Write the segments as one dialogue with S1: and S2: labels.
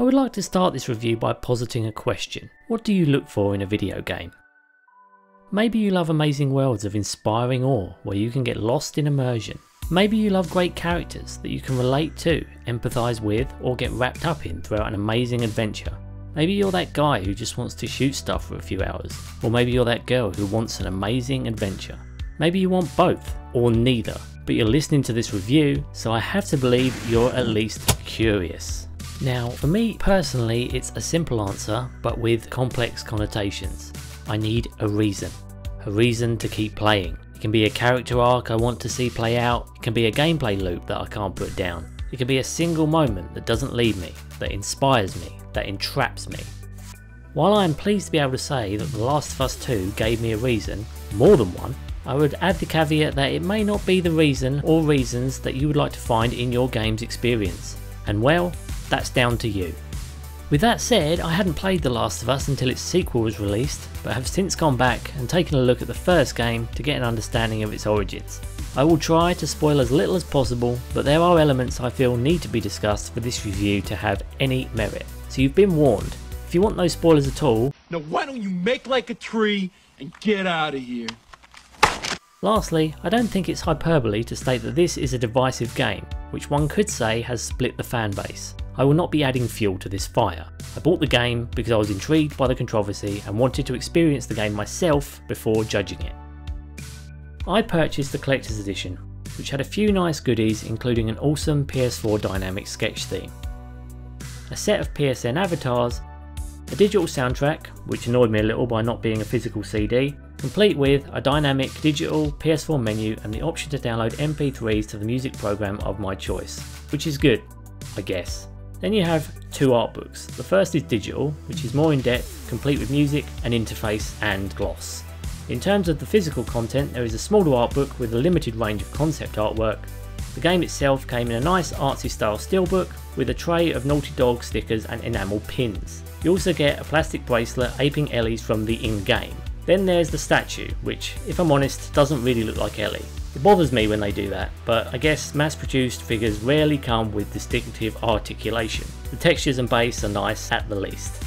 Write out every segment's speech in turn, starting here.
S1: I would like to start this review by positing a question. What do you look for in a video game? Maybe you love amazing worlds of inspiring awe where you can get lost in immersion. Maybe you love great characters that you can relate to, empathise with, or get wrapped up in throughout an amazing adventure. Maybe you're that guy who just wants to shoot stuff for a few hours, or maybe you're that girl who wants an amazing adventure. Maybe you want both, or neither, but you're listening to this review, so I have to believe you're at least curious. Now, for me personally, it's a simple answer, but with complex connotations. I need a reason to keep playing. It can be a character arc I want to see play out, it can be a gameplay loop that I can't put down, it can be a single moment that doesn't leave me, that inspires me, that entraps me. While I am pleased to be able to say that The Last of Us 2 gave me a reason, more than one, I would add the caveat that it may not be the reason or reasons that you would like to find in your game's experience. And well, that's down to you. With that said, I hadn't played The Last of Us until its sequel was released, but have since gone back and taken a look at the first game to get an understanding of its origins. I will try to spoil as little as possible, but there are elements I feel need to be discussed for this review to have any merit. So you've been warned. If you want no spoilers at all,
S2: now why don't you make like a tree and get out of here?
S1: Lastly, I don't think it's hyperbole to state that this is a divisive game, which one could say has split the fan base. I will not be adding fuel to this fire. I bought the game because I was intrigued by the controversy and wanted to experience the game myself before judging it. I purchased the Collector's Edition, which had a few nice goodies including an awesome PS4 dynamic sketch theme, a set of PSN avatars, a digital soundtrack, which annoyed me a little by not being a physical CD, complete with a dynamic digital PS4 menu and the option to download MP3s to the music program of my choice, which is good, I guess. Then you have two art books. The first is digital, which is more in depth, complete with music, an interface and gloss. In terms of the physical content, there is a smaller art book with a limited range of concept artwork. The game itself came in a nice artsy style steelbook with a tray of Naughty Dog stickers and enamel pins. You also get a plastic bracelet aping Ellie's from the in-game. Then there's the statue, which, if I'm honest, doesn't really look like Ellie. It bothers me when they do that, but I guess mass-produced figures rarely come with distinctive articulation. The textures and base are nice at the least.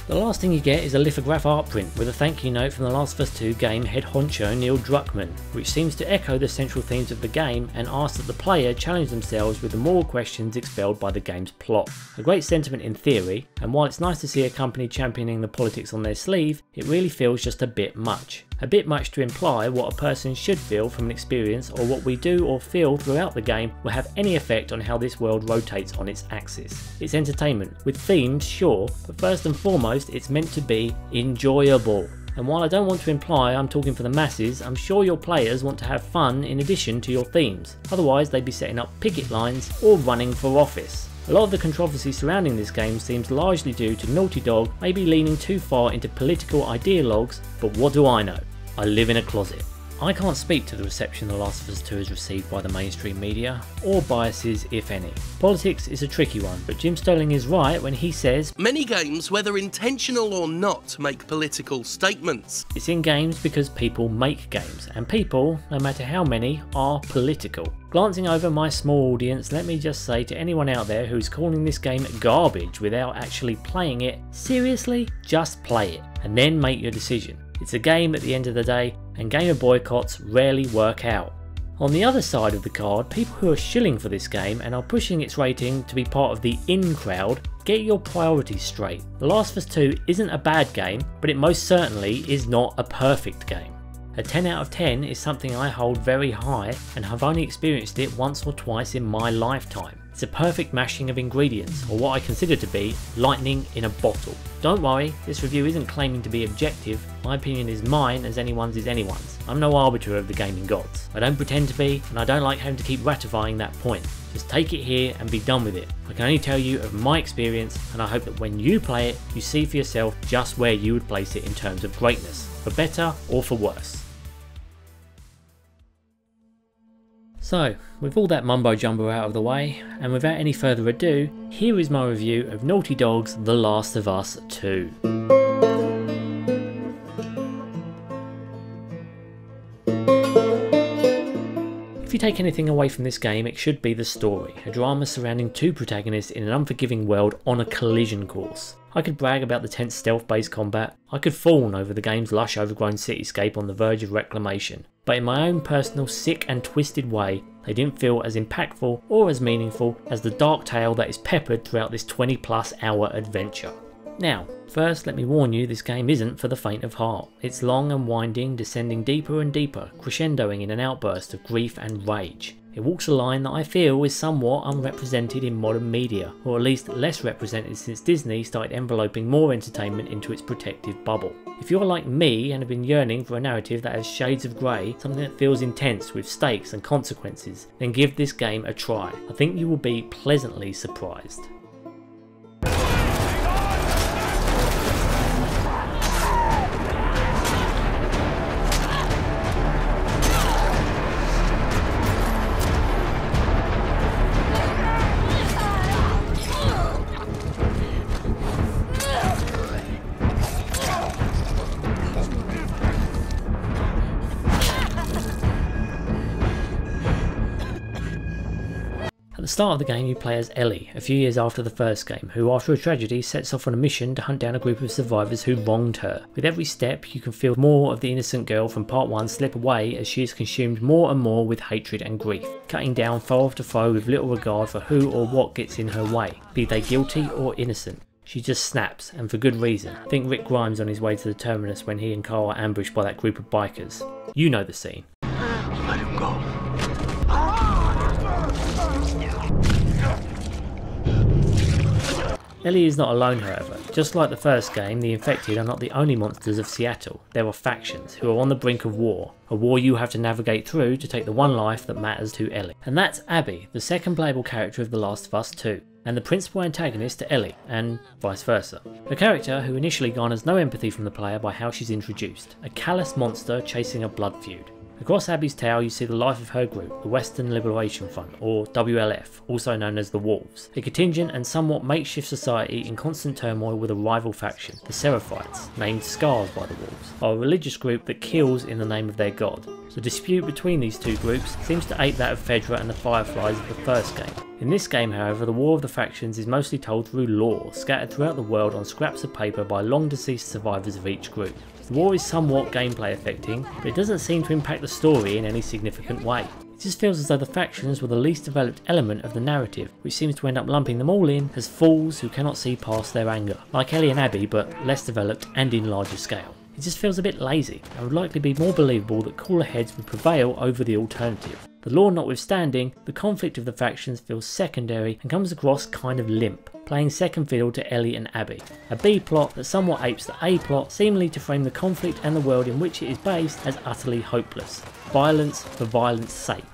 S1: The last thing you get is a lithograph art print with a thank you note from The Last of Us 2 game head honcho Neil Druckmann, which seems to echo the central themes of the game and asks that the player challenge themselves with the moral questions expelled by the game's plot. A great sentiment in theory, and while it's nice to see a company championing the politics on their sleeve, it really feels just a bit much. A bit much to imply what a person should feel from an experience or what we do or feel throughout the game will have any effect on how this world rotates on its axis. It's entertainment, with themes sure, but first and foremost it's meant to be enjoyable. And while I don't want to imply I'm talking for the masses, I'm sure your players want to have fun in addition to your themes, otherwise they'd be setting up picket lines or running for office. A lot of the controversy surrounding this game seems largely due to Naughty Dog maybe leaning too far into political ideologues, but what do I know? I live in a closet. I can't speak to the reception The Last of Us 2 has received by the mainstream media, or biases if any. Politics is a tricky one, but Jim Sterling is right when he says,
S3: many games, whether intentional or not, make political statements.
S1: It's in games because people make games, and people, no matter how many, are political. Glancing over my small audience, let me just say to anyone out there who's calling this game garbage without actually playing it, seriously, just play it, and then make your decision. It's a game at the end of the day, and gamer boycotts rarely work out. On the other side of the card, people who are shilling for this game and are pushing its rating to be part of the in crowd, get your priorities straight. The Last of Us 2 isn't a bad game, but it most certainly is not a perfect game. A 10 out of 10 is something I hold very high and have only experienced it once or twice in my lifetime. It's a perfect mashing of ingredients, or what I consider to be lightning in a bottle. Don't worry, this review isn't claiming to be objective. My opinion is mine as anyone's is anyone's. I'm no arbiter of the gaming gods. I don't pretend to be, and I don't like having to keep ratifying that point. Just take it here and be done with it. I can only tell you of my experience, and I hope that when you play it, you see for yourself just where you would place it in terms of greatness, for better or for worse. So, with all that mumbo jumbo out of the way, and without any further ado, here is my review of Naughty Dog's The Last of Us 2. If you If you take anything away from this game, it should be the story, a drama surrounding two protagonists in an unforgiving world on a collision course. I could brag about the tense stealth-based combat, I could fawn over the game's lush overgrown cityscape on the verge of reclamation, but in my own personal sick and twisted way, they didn't feel as impactful or as meaningful as the dark tale that is peppered throughout this 20+ hour adventure. Now, first let me warn you, this game isn't for the faint of heart. It's long and winding, descending deeper and deeper, crescendoing in an outburst of grief and rage. It walks a line that I feel is somewhat unrepresented in modern media, or at least less represented since Disney started enveloping more entertainment into its protective bubble. If you're like me and have been yearning for a narrative that has shades of grey, something that feels intense with stakes and consequences, then give this game a try. I think you will be pleasantly surprised. At the start of the game you play as Ellie, a few years after the first game, who after a tragedy sets off on a mission to hunt down a group of survivors who wronged her. With every step you can feel more of the innocent girl from part 1 slip away as she is consumed more and more with hatred and grief, cutting down foe after foe with little regard for who or what gets in her way, be they guilty or innocent. She just snaps, and for good reason. Think Rick Grimes on his way to the terminus when he and Carl are ambushed by that group of bikers. You know the scene.
S2: Let him go.
S1: Ellie is not alone however. Just like the first game, the infected are not the only monsters of Seattle. There are factions who are on the brink of war, a war you have to navigate through to take the one life that matters to Ellie. And that's Abby, the second playable character of The Last of Us 2, and the principal antagonist to Ellie, and vice versa. A character who initially garners no empathy from the player by how she's introduced, a callous monster chasing a blood feud. Across Abby's tale you see the life of her group, the Western Liberation Front, or WLF, also known as the Wolves, a contingent and somewhat makeshift society in constant turmoil with a rival faction, the Seraphites, named Scars by the Wolves, are a religious group that kills in the name of their god. The dispute between these two groups seems to ape that of Fedra and the Fireflies of the first game. In this game however, the war of the factions is mostly told through lore, scattered throughout the world on scraps of paper by long deceased survivors of each group. The war is somewhat gameplay affecting, but it doesn't seem to impact the story in any significant way. It just feels as though the factions were the least developed element of the narrative, which seems to end up lumping them all in as fools who cannot see past their anger, like Ellie and Abby but less developed and in larger scale. It just feels a bit lazy, and would likely be more believable that cooler heads would prevail over the alternative. The lore notwithstanding, the conflict of the factions feels secondary and comes across kind of limp, playing second fiddle to Ellie and Abby. A B plot that somewhat apes the A plot, seemingly to frame the conflict and the world in which it is based as utterly hopeless. Violence for violence sake.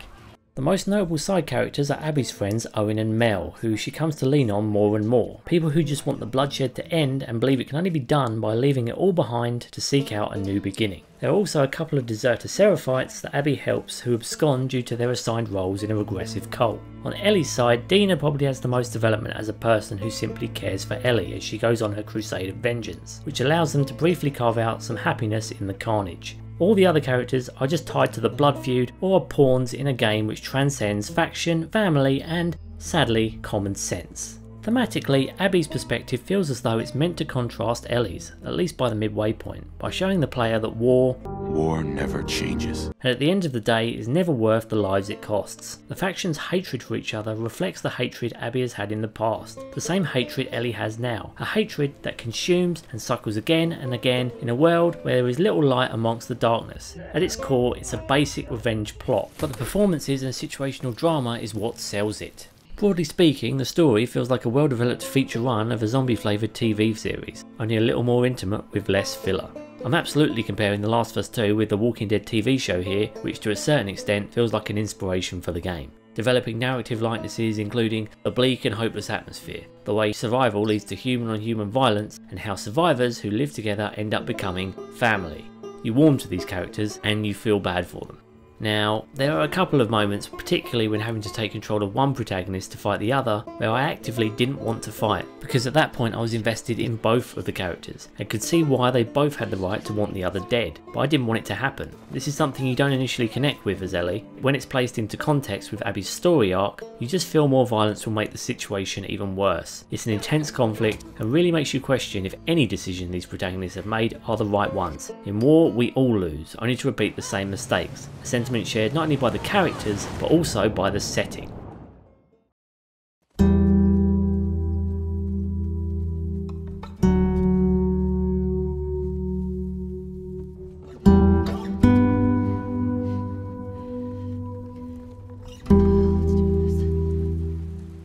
S1: The most notable side characters are Abby's friends Owen and Mel, who she comes to lean on more and more. People who just want the bloodshed to end and believe it can only be done by leaving it all behind to seek out a new beginning. There are also a couple of deserter Seraphites that Abby helps who abscond due to their assigned roles in a regressive cult. On Ellie's side, Dina probably has the most development as a person who simply cares for Ellie as she goes on her crusade of vengeance, which allows them to briefly carve out some happiness in the carnage. All the other characters are just tied to the blood feud or are pawns in a game which transcends faction, family and, sadly, common sense. Thematically, Abby's perspective feels as though it's meant to contrast Ellie's, at least by the midway point, by showing the player that war never changes, and at the end of the day is never worth the lives it costs. The factions' hatred for each other reflects the hatred Abby has had in the past, the same hatred Ellie has now, a hatred that consumes and cycles again and again in a world where there is little light amongst the darkness. At its core, it's a basic revenge plot, but the performances and situational drama is what sells it. Broadly speaking, the story feels like a well-developed feature run of a zombie-flavoured TV series, only a little more intimate with less filler. I'm absolutely comparing The Last of Us 2 with the Walking Dead TV show here, which to a certain extent feels like an inspiration for the game. Developing narrative likenesses including a bleak and hopeless atmosphere, the way survival leads to human-on-human violence, and how survivors who live together end up becoming family. You warm to these characters and you feel bad for them. Now, there are a couple of moments, particularly when having to take control of one protagonist to fight the other, where I actively didn't want to fight, because at that point I was invested in both of the characters, and could see why they both had the right to want the other dead, but I didn't want it to happen. This is something you don't initially connect with as Ellie. When it's placed into context with Abby's story arc, you just feel more violence will make the situation even worse. It's an intense conflict, and really makes you question if any decision these protagonists have made are the right ones. In war, we all lose, only to repeat the same mistakes. A sentiment shared not only by the characters, but also by the setting.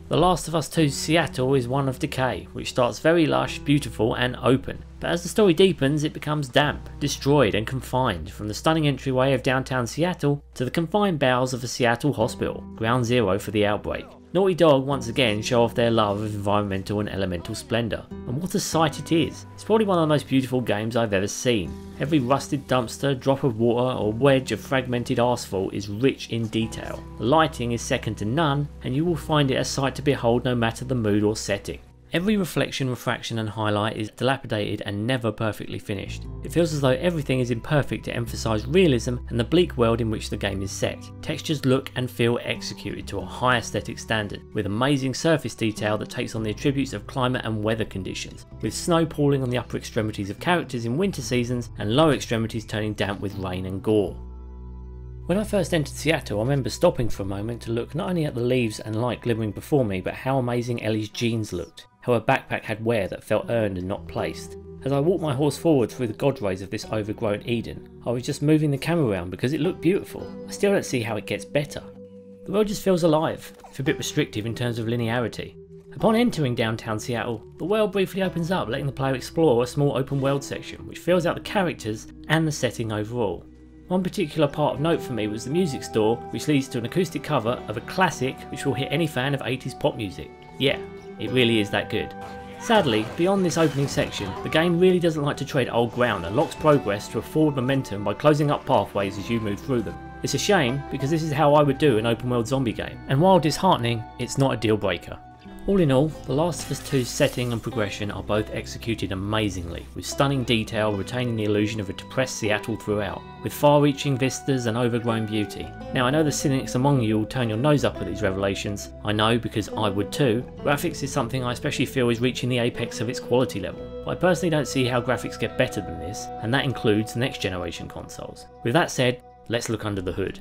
S1: The Last of Us 2's Seattle is one of decay, which starts very lush, beautiful and open, but as the story deepens it becomes damp, destroyed and confined, from the stunning entryway of downtown Seattle to the confined bowels of a Seattle hospital, ground zero for the outbreak. Naughty Dog once again show off their love of environmental and elemental splendour, and what a sight it is. It's probably one of the most beautiful games I've ever seen. Every rusted dumpster, drop of water or wedge of fragmented asphalt is rich in detail. The lighting is second to none, and you will find it a sight to behold no matter the mood or setting. Every reflection, refraction and highlight is dilapidated and never perfectly finished. It feels as though everything is imperfect to emphasise realism and the bleak world in which the game is set. Textures look and feel executed to a high aesthetic standard, with amazing surface detail that takes on the attributes of climate and weather conditions, with snow falling on the upper extremities of characters in winter seasons and lower extremities turning damp with rain and gore. When I first entered Seattle, I remember stopping for a moment to look not only at the leaves and light glimmering before me, but how amazing Ellie's jeans looked. How her backpack had wear that felt earned and not placed. As I walked my horse forward through the god rays of this overgrown Eden, I was just moving the camera around because it looked beautiful. I still don't see how it gets better. The world just feels alive, if a bit restrictive in terms of linearity. Upon entering downtown Seattle, the world briefly opens up, letting the player explore a small open world section, which fills out the characters and the setting overall. One particular part of note for me was the music store, which leads to an acoustic cover of a classic which will hit any fan of 80s pop music. Yeah, it really is that good. Sadly, beyond this opening section, the game really doesn't like to tread old ground and locks progress to a forward momentum by closing up pathways as you move through them. It's a shame, because this is how I would do an open world zombie game, and while disheartening, it's not a deal breaker. All in all, The Last of Us 2's setting and progression are both executed amazingly, with stunning detail retaining the illusion of a depressed Seattle throughout, with far-reaching vistas and overgrown beauty. Now I know the cynics among you will turn your nose up at these revelations. I know, because I would too. Graphics is something I especially feel is reaching the apex of its quality level, but I personally don't see how graphics get better than this, and that includes next generation consoles. With that said, let's look under the hood.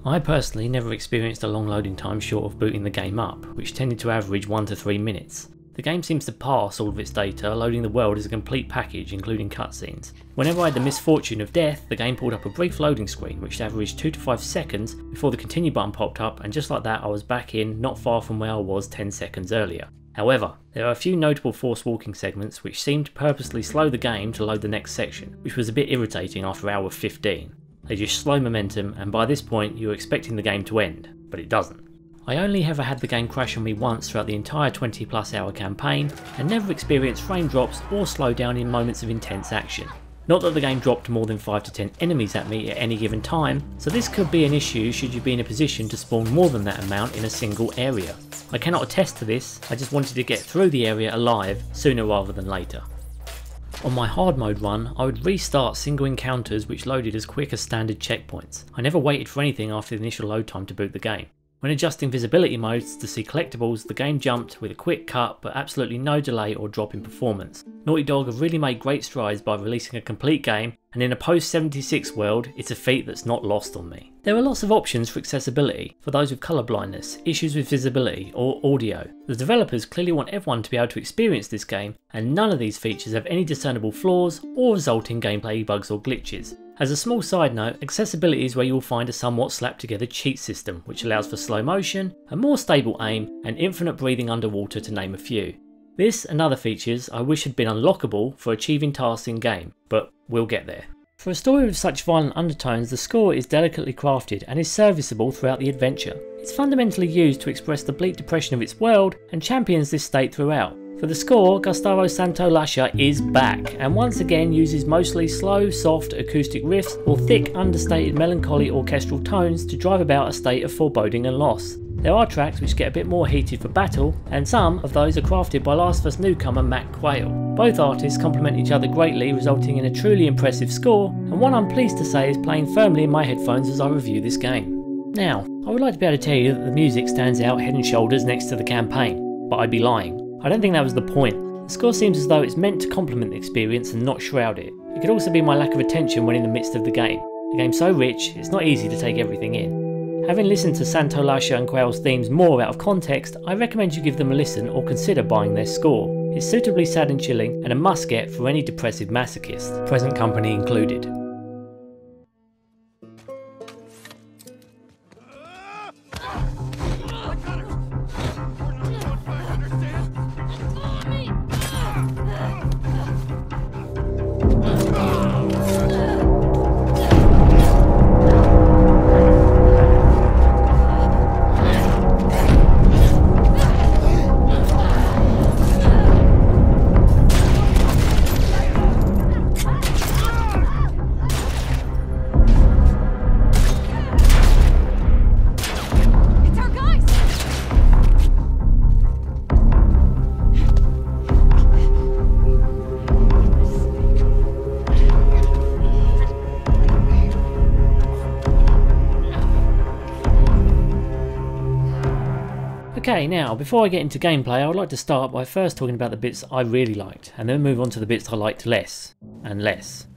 S1: I personally never experienced a long loading time short of booting the game up, which tended to average 1 to 3 minutes. The game seems to parse all of its data, loading the world as a complete package including cutscenes. Whenever I had the misfortune of death, the game pulled up a brief loading screen which averaged 2 to 5 seconds before the continue button popped up, and just like that I was back in, not far from where I was 10 seconds earlier. However, there are a few notable forced walking segments which seemed to purposely slow the game to load the next section, which was a bit irritating after hour 15. They just slow momentum, and by this point you're expecting the game to end, but it doesn't. I only ever had the game crash on me once throughout the entire 20+ hour campaign, and never experienced frame drops or slowdown in moments of intense action. Not that the game dropped more than 5 to 10 enemies at me at any given time, so this could be an issue should you be in a position to spawn more than that amount in a single area. I cannot attest to this, I just wanted to get through the area alive sooner rather than later. On my hard mode run, I would restart single encounters which loaded as quick as standard checkpoints. I never waited for anything after the initial load time to boot the game. When adjusting visibility modes to see collectibles, the game jumped with a quick cut but absolutely no delay or drop in performance. Naughty Dog have really made great strides by releasing a complete game, and in a post-76 world, it's a feat that's not lost on me. There are lots of options for accessibility, for those with colour blindness, issues with visibility or audio. The developers clearly want everyone to be able to experience this game, and none of these features have any discernible flaws or result in gameplay bugs or glitches. As a small side note, accessibility is where you will find a somewhat slapped together cheat system which allows for slow motion, a more stable aim and infinite breathing underwater, to name a few. This and other features I wish had been unlockable for achieving tasks in game, but we'll get there. For a story with such violent undertones, the score is delicately crafted and is serviceable throughout the adventure. It's fundamentally used to express the bleak depression of its world and champions this state throughout. For the score, Gustavo Santaolalla is back, and once again uses mostly slow, soft acoustic riffs or thick, understated melancholy orchestral tones to drive about a state of foreboding and loss. There are tracks which get a bit more heated for battle, and some of those are crafted by Last of Us newcomer Matt Quayle. Both artists complement each other greatly, resulting in a truly impressive score, and one I'm pleased to say is playing firmly in my headphones as I review this game. Now, I would like to be able to tell you that the music stands out head and shoulders next to the campaign, but I'd be lying. I don't think that was the point. The score seems as though it's meant to complement the experience and not shroud it. It could also be my lack of attention when in the midst of the game. The game's so rich, it's not easy to take everything in. Having listened to Santaolalla and Quayle's themes more out of context, I recommend you give them a listen or consider buying their score. It's suitably sad and chilling, and a must get for any depressive masochist, present company included. Okay, now before I get into gameplay, I would like to start by first talking about the bits I really liked, and then move on to the bits I liked less, and less,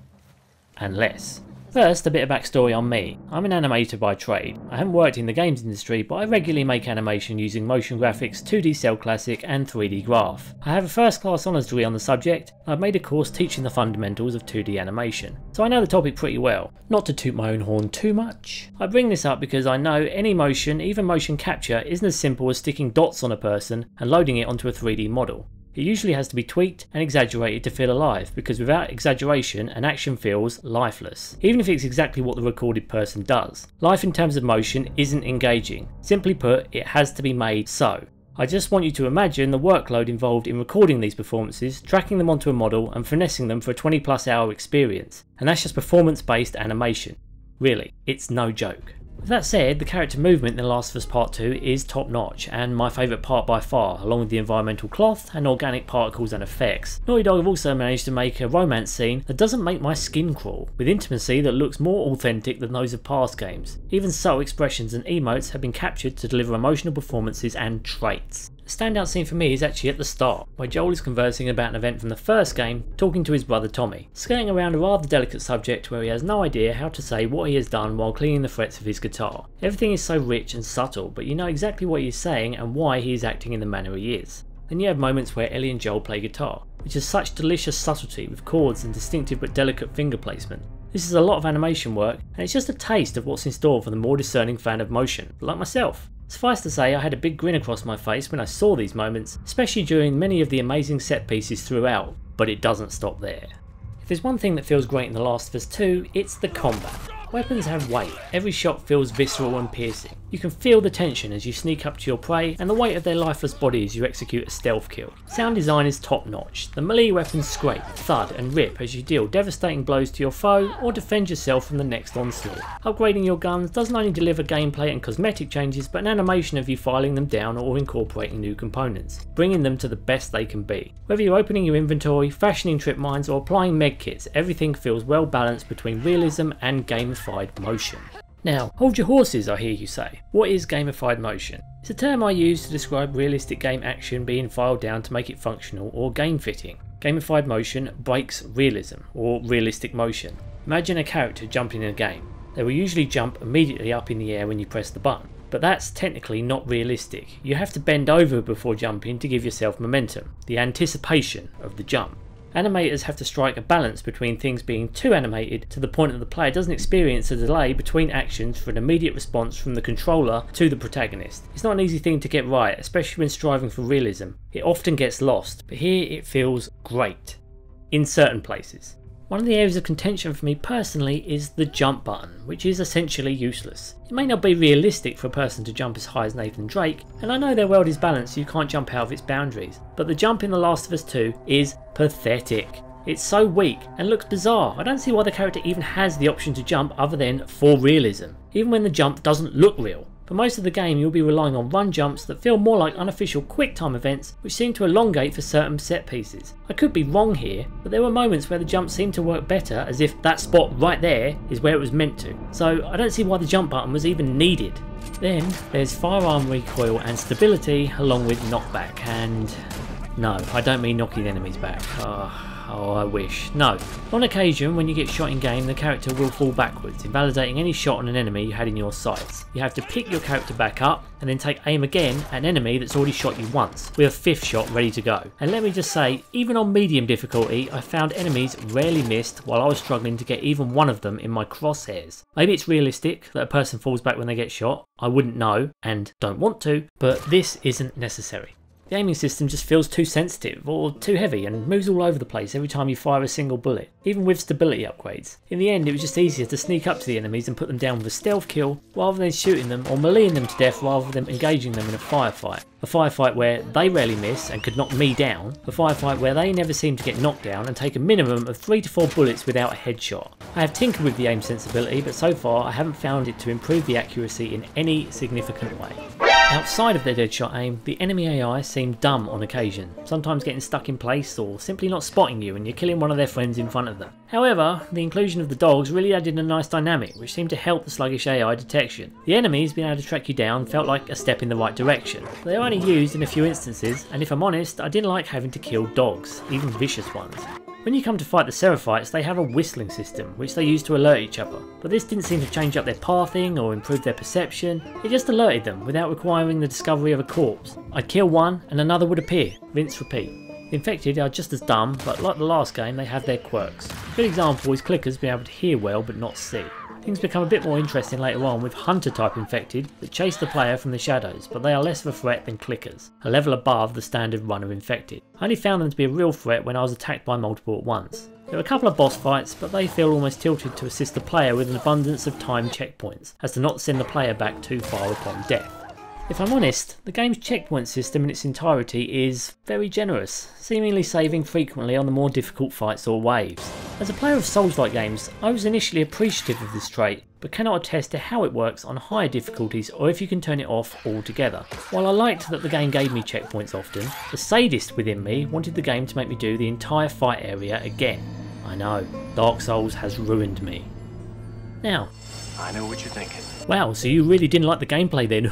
S1: and less. First, a bit of backstory on me. I'm an animator by trade. I haven't worked in the games industry, but I regularly make animation using motion graphics, 2D Cell Classic and 3D Graph. I have a first class honours degree on the subject, and I've made a course teaching the fundamentals of 2D animation. So I know the topic pretty well, not to toot my own horn too much. I bring this up because I know any motion, even motion capture, isn't as simple as sticking dots on a person and loading it onto a 3D model. It usually has to be tweaked and exaggerated to feel alive, because without exaggeration an action feels lifeless, even if it's exactly what the recorded person does. Life in terms of motion isn't engaging. Simply put, it has to be made so. I just want you to imagine the workload involved in recording these performances, tracking them onto a model and finessing them for a 20+ hour experience, and that's just performance based animation. Really, it's no joke. With that said, the character movement in The Last of Us Part 2 is top notch, and my favourite part by far, along with the environmental cloth and organic particles and effects. Naughty Dog have also managed to make a romance scene that doesn't make my skin crawl, with intimacy that looks more authentic than those of past games. Even so, expressions and emotes have been captured to deliver emotional performances and traits. The standout scene for me is actually at the start, where Joel is conversing about an event from the first game, talking to his brother Tommy, skirting around a rather delicate subject where he has no idea how to say what he has done while cleaning the frets of his guitar. Everything is so rich and subtle, but you know exactly what he is saying and why he is acting in the manner he is. Then you have moments where Ellie and Joel play guitar, which has such delicious subtlety with chords and distinctive but delicate finger placement. This is a lot of animation work, and it's just a taste of what's in store for the more discerning fan of motion, like myself. Suffice to say, I had a big grin across my face when I saw these moments, especially during many of the amazing set pieces throughout, but it doesn't stop there. If there's one thing that feels great in The Last of Us 2, it's the combat. Weapons have weight, every shot feels visceral and piercing. You can feel the tension as you sneak up to your prey and the weight of their lifeless body as you execute a stealth kill. Sound design is top notch. The melee weapons scrape, thud and rip as you deal devastating blows to your foe or defend yourself from the next onslaught. Upgrading your guns doesn't only deliver gameplay and cosmetic changes, but an animation of you filing them down or incorporating new components, bringing them to the best they can be. Whether you're opening your inventory, fashioning trip mines or applying medkits, everything feels well balanced between realism and gamified motion. Now, hold your horses, I hear you say. What is gamified motion? It's a term I use to describe realistic game action being filed down to make it functional or game fitting. Gamified motion breaks realism, or realistic motion. Imagine a character jumping in a game. They will usually jump immediately up in the air when you press the button, but that's technically not realistic. You have to bend over before jumping to give yourself momentum, the anticipation of the jump. Animators have to strike a balance between things being too animated to the point that the player doesn't experience a delay between actions for an immediate response from the controller to the protagonist. It's not an easy thing to get right, especially when striving for realism. It often gets lost, but here it feels great. In certain places. One of the areas of contention for me personally is the jump button, which is essentially useless. It may not be realistic for a person to jump as high as Nathan Drake, and I know their world is balanced so you can't jump out of its boundaries, but the jump in The Last of Us 2 is pathetic. It's so weak and looks bizarre. I don't see why the character even has the option to jump other than for realism, even when the jump doesn't look real. For most of the game you'll be relying on run jumps that feel more like unofficial QuickTime events which seem to elongate for certain set pieces. I could be wrong here, but there were moments where the jump seemed to work better as if that spot right there is where it was meant to. So I don't see why the jump button was even needed. Then there's firearm recoil and stability along with knockback, and no, I don't mean knocking enemies back. Oh, I wish. No. On occasion, when you get shot in game, the character will fall backwards, invalidating any shot on an enemy you had in your sights. You have to pick your character back up, and then take aim again at an enemy that's already shot you once, with a fifth shot ready to go. And let me just say, even on medium difficulty, I found enemies rarely missed while I was struggling to get even one of them in my crosshairs. Maybe it's realistic that a person falls back when they get shot. I wouldn't know, and don't want to, but this isn't necessary. The aiming system just feels too sensitive or too heavy and moves all over the place every time you fire a single bullet, even with stability upgrades. In the end it was just easier to sneak up to the enemies and put them down with a stealth kill rather than shooting them or meleeing them to death rather than engaging them in a firefight. A firefight where they rarely miss and could knock me down, a firefight where they never seem to get knocked down and take a minimum of 3 to 4 bullets without a headshot. I have tinkered with the aim sensibility, but so far I haven't found it to improve the accuracy in any significant way. Outside of their deadshot aim, the enemy AI seemed dumb on occasion, sometimes getting stuck in place or simply not spotting you and you're killing one of their friends in front of them. However, the inclusion of the dogs really added a nice dynamic which seemed to help the sluggish AI detection. The enemies being able to track you down felt like a step in the right direction. They were only used in a few instances, and if I'm honest, I didn't like having to kill dogs, even vicious ones. When you come to fight the Seraphites, they have a whistling system, which they use to alert each other, but this didn't seem to change up their pathing or improve their perception. It just alerted them without requiring the discovery of a corpse. I'd kill one and another would appear, rinse repeat. The infected are just as dumb, but like the last game they have their quirks. A good example is clickers being able to hear well but not see. Things become a bit more interesting later on with hunter type infected that chase the player from the shadows, but they are less of a threat than clickers, a level above the standard runner infected. I only found them to be a real threat when I was attacked by multiple at once. There are a couple of boss fights, but they feel almost tilted to assist the player with an abundance of time checkpoints, as to not send the player back too far upon death. If I'm honest, the game's checkpoint system in its entirety is very generous, seemingly saving frequently on the more difficult fights or waves. As a player of Souls-like games, I was initially appreciative of this trait, but cannot attest to how it works on higher difficulties or if you can turn it off altogether. While I liked that the game gave me checkpoints often, the sadist within me wanted the game to make me do the entire fight area again. I know, Dark Souls has ruined me. Now,
S4: I know what you're thinking.
S1: Wow, so you really didn't like the gameplay then?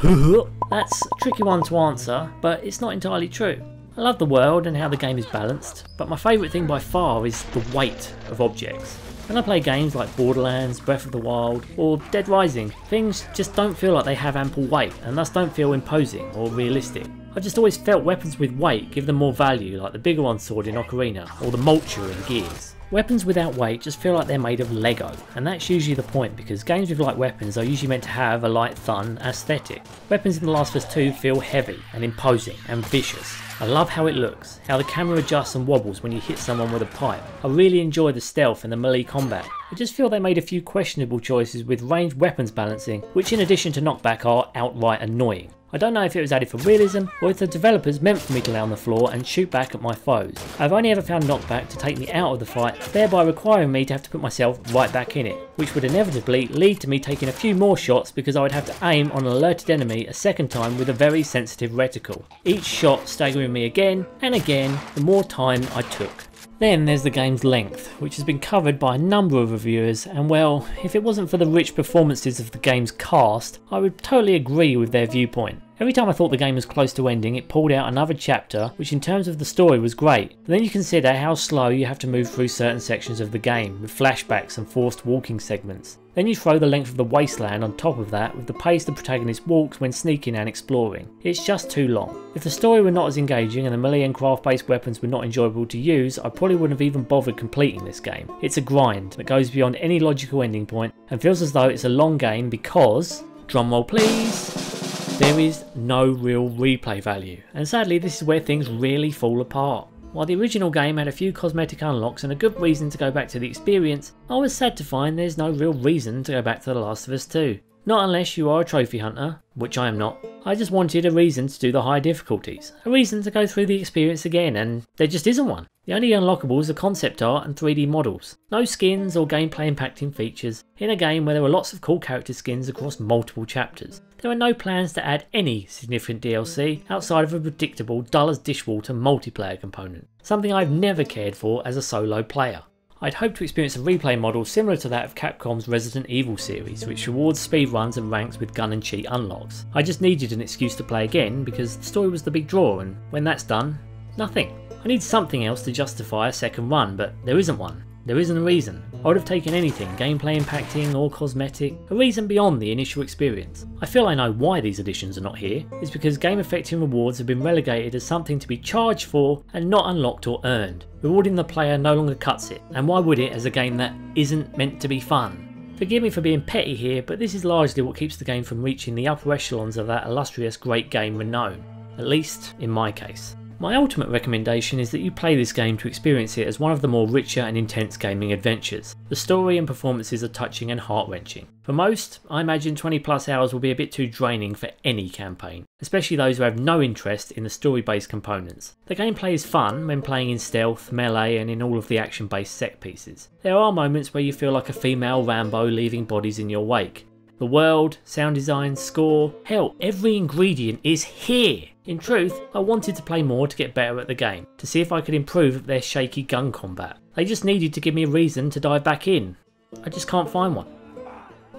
S1: That's a tricky one to answer, but it's not entirely true. I love the world and how the game is balanced, but my favourite thing by far is the weight of objects. When I play games like Borderlands, Breath of the Wild, or Dead Rising, things just don't feel like they have ample weight and thus don't feel imposing or realistic. I've just always felt weapons with weight give them more value, like the bigger one sword in Ocarina, or the Mulcher in Gears. Weapons without weight just feel like they're made of Lego, and that's usually the point because games with light weapons are usually meant to have a light, fun aesthetic. Weapons in The Last of Us 2 feel heavy and imposing and vicious. I love how it looks, how the camera adjusts and wobbles when you hit someone with a pipe. I really enjoy the stealth and the melee combat. I just feel they made a few questionable choices with ranged weapons balancing, which in addition to knockback are outright annoying. I don't know if it was added for realism or if the developers meant for me to lay on the floor and shoot back at my foes. I've only ever found knockback to take me out of the fight, thereby requiring me to have to put myself right back in it, which would inevitably lead to me taking a few more shots because I would have to aim on an alerted enemy a second time with a very sensitive reticle, each shot staggering me again and again the more time I took. Then there's the game's length, which has been covered by a number of reviewers, and well, if it wasn't for the rich performances of the game's cast, I would totally agree with their viewpoint. Every time I thought the game was close to ending, it pulled out another chapter, which in terms of the story was great. But then you consider how slow you have to move through certain sections of the game, with flashbacks and forced walking segments. Then you throw the length of the wasteland on top of that with the pace the protagonist walks when sneaking and exploring. It's just too long. If the story were not as engaging and the melee and craft based weapons were not enjoyable to use, I probably wouldn't have even bothered completing this game. It's a grind that goes beyond any logical ending point and feels as though it's a long game because, drumroll please, there is no real replay value. And sadly this is where things really fall apart. While the original game had a few cosmetic unlocks and a good reason to go back to the experience, I was sad to find there's no real reason to go back to The Last of Us 2. Not unless you are a trophy hunter, which I am not. I just wanted a reason to do the high difficulties, a reason to go through the experience again, and there just isn't one. The only unlockables are concept art and 3D models. No skins or gameplay impacting features, in a game where there are lots of cool character skins across multiple chapters. There are no plans to add any significant DLC outside of a predictable dull as dishwater multiplayer component, something I've never cared for as a solo player. I'd hoped to experience a replay model similar to that of Capcom's Resident Evil series, which rewards speedruns and ranks with gun and cheat unlocks. I just needed an excuse to play again because the story was the big draw, and when that's done, nothing. I need something else to justify a second run, but there isn't one. There isn't a reason. I would have taken anything, gameplay impacting or cosmetic, a reason beyond the initial experience. I feel I know why these additions are not here. It's because game affecting rewards have been relegated as something to be charged for and not unlocked or earned. Rewarding the player no longer cuts it, and why would it as a game that isn't meant to be fun? Forgive me for being petty here, but this is largely what keeps the game from reaching the upper echelons of that illustrious great game renown, at least in my case. My ultimate recommendation is that you play this game to experience it as one of the more richer and intense gaming adventures. The story and performances are touching and heart-wrenching. For most, I imagine 20 plus hours will be a bit too draining for any campaign, especially those who have no interest in the story-based components. The gameplay is fun when playing in stealth, melee and in all of the action-based set pieces. There are moments where you feel like a female Rambo leaving bodies in your wake. The world, sound design, score, hell, every ingredient is here. In truth, I wanted to play more to get better at the game, to see if I could improve at their shaky gun combat. They just needed to give me a reason to dive back in. I just can't find one.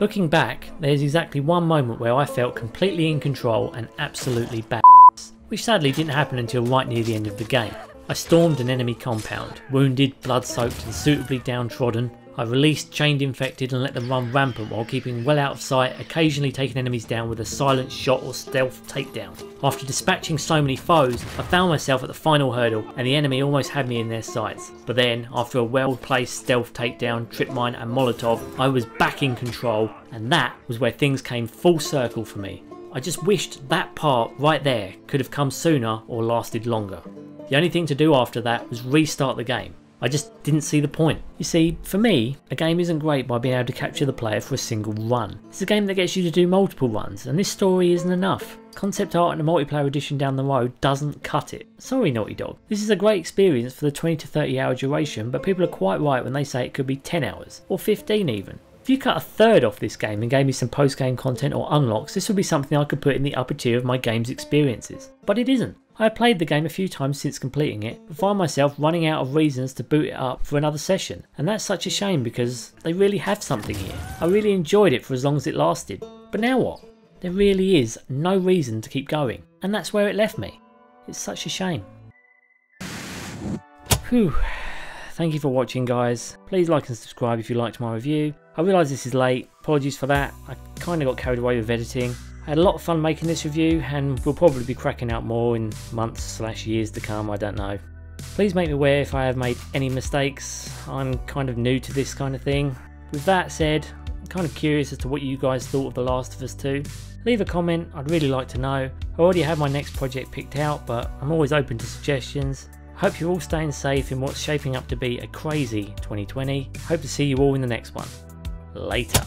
S1: Looking back, there's exactly one moment where I felt completely in control and absolutely badass, which sadly didn't happen until right near the end of the game. I stormed an enemy compound, wounded, blood-soaked and suitably downtrodden. I released chained infected and let them run rampant while keeping well out of sight, occasionally taking enemies down with a silent shot or stealth takedown. After dispatching so many foes, I found myself at the final hurdle and the enemy almost had me in their sights. But then, after a well placed stealth takedown, trip mine and molotov, I was back in control, and that was where things came full circle for me. I just wished that part right there could have come sooner or lasted longer. The only thing to do after that was restart the game. I just didn't see the point. You see, for me, a game isn't great by being able to capture the player for a single run. It's a game that gets you to do multiple runs, and this story isn't enough. Concept art and a multiplayer edition down the road doesn't cut it. Sorry Naughty Dog. This is a great experience for the 20 to 30 hour duration, but people are quite right when they say it could be 10 hours, or 15 even. If you cut a third off this game and gave me some post-game content or unlocks, this would be something I could put in the upper tier of my game's experiences. But it isn't. I have played the game a few times since completing it, but find myself running out of reasons to boot it up for another session. And that's such a shame because they really have something here. I really enjoyed it for as long as it lasted. But now what? There really is no reason to keep going. And that's where it left me. It's such a shame. Whew. Thank you for watching, guys. Please like and subscribe if you liked my review. I realise this is late. Apologies for that. I kind of got carried away with editing. I had a lot of fun making this review, and we'll probably be cracking out more in months/years to come, I don't know. Please make me aware if I have made any mistakes. I'm kind of new to this kind of thing. With that said, I'm kind of curious as to what you guys thought of The Last of Us 2. Leave a comment, I'd really like to know. I already have my next project picked out, but I'm always open to suggestions. Hope you're all staying safe in what's shaping up to be a crazy 2020. Hope to see you all in the next one. Later.